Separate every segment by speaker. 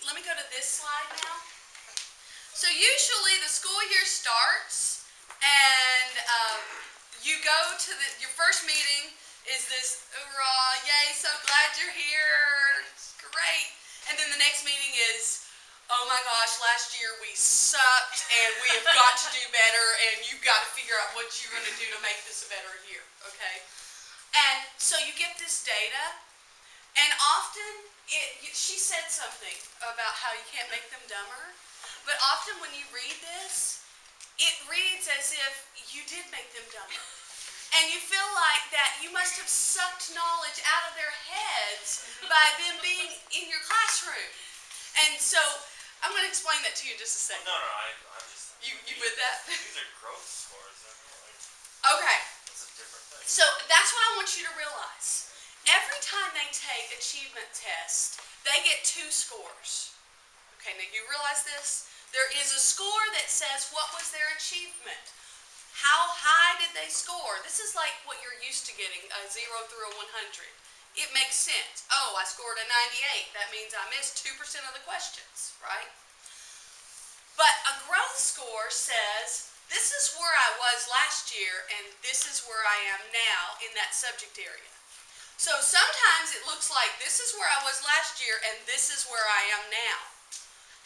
Speaker 1: let me go to this slide now. So usually the school year starts and you go to your first meeting is this, hoorah, yay, so glad you're here, it's great. And then the next meeting is, oh my gosh, last year we sucked and we have got to do better and you've got to figure out what you're going to do to make this a better year, okay? And so you get this data, and often she said something about how you can't make them dumber, but often when you read this, it reads as if you did make them dumber. And you feel like that you must have sucked knowledge out of their heads by them being in your classroom. And so I'm going to explain that to you in just a second.
Speaker 2: No, I'm just...
Speaker 1: You with that?
Speaker 2: These are growth scores.
Speaker 1: Okay.
Speaker 2: That's a different thing.
Speaker 1: So that's what I want you to realize. Every time they take achievement tests, they get 2 scores. Okay, now you realize this? There is a score that says what was their achievement. How high did they score? This is like what you're used to getting, a 0 through a 100. It makes sense. Oh, I scored a 98. That means I missed 2% of the questions, right? But a growth score says, this is where I was last year, and this is where I am now in that subject area. So sometimes it looks like this is where I was last year, and this is where I am now.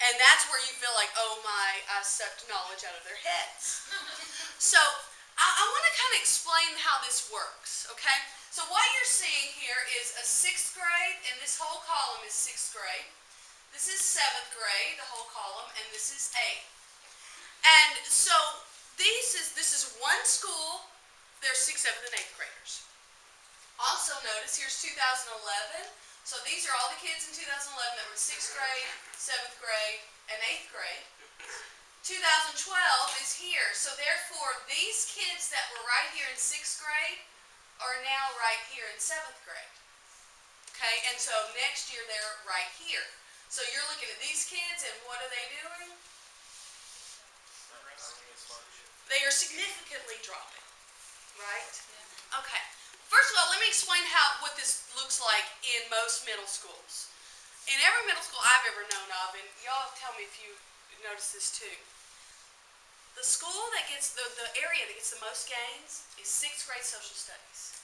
Speaker 1: And that's where you feel like, oh my, I sucked knowledge out of their heads. So I want to kind of explain how this works, okay? So what you're seeing here is a 6th grade, and this whole column is 6th grade. This is 7th grade, the whole column, and this is 8th. And so this is one school. There's 6th, 7th, and 8th graders. Also notice here's 2011. So these are all the kids in 2011 that were in 6th grade, 7th grade, and 8th grade. 2012 is here. So therefore, these kids that were right here in 6th grade are now right here in 7th grade. Okay, and so next year they're right here. So you're looking at these kids, and what are they doing? They are significantly dropping, right? Okay. First of all, let me explain what this looks like in most middle schools. In every middle school I've ever known of, and y'all tell me if you notice this too, the school that gets, the area that gets the most gains is 6th grade social studies.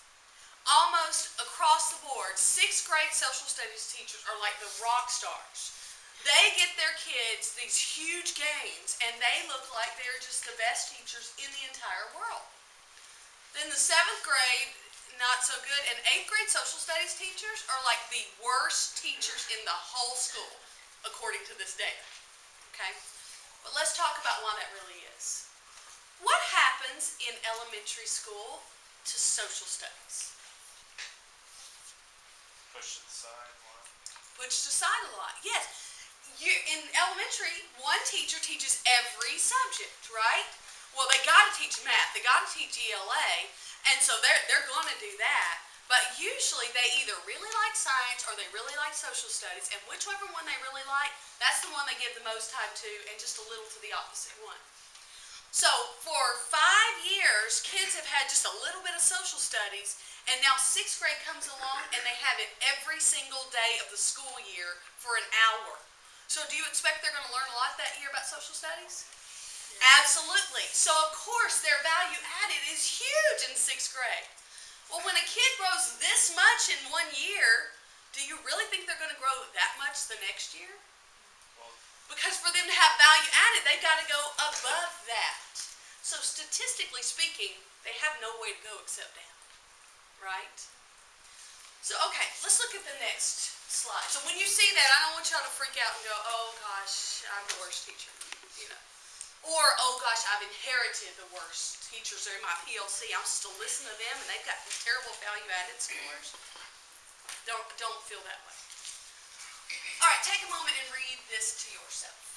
Speaker 1: Almost across the board, 6th grade social studies teachers are like the rock stars. They get their kids these huge gains, and they look like they're just the best teachers in the entire world. Then the 7th grade, not so good, and 8th grade social studies teachers are like the worst teachers in the whole school, according to this data. Okay? But let's talk about why that really is. What happens in elementary school to social studies?
Speaker 2: Pushed to the side a lot.
Speaker 1: Pushed aside a lot, yes. In elementary, one teacher teaches every subject, right? Well, they got to teach math, they got to teach ELA, and so they're going to do that. But usually they either really like science or they really like social studies, and whichever one they really like, that's the one they give the most time to, and just a little to the opposite one. So for 5 years, kids have had just a little bit of social studies, and now 6th grade comes along and they have it every single day of the school year for an hour. So do you expect they're going to learn a lot that year about social studies? Absolutely. So of course their value added is huge in 6th grade. Well, when a kid grows this much in 1 year, do you really think they're going to grow that much the next year? Because for them to have value added, they've got to go above that. So statistically speaking, they have no way to go except down, right? So okay, let's look at the next slide. So when you see that, I don't want y'all to freak out and go, oh gosh, I'm the worst teacher, you know. Or, oh gosh, I've inherited the worst teachers. They're in my PLC. I'm still listening to them, and they've got these terrible value-added scores. Don't feel that way. All right, take a moment and read this to yourself.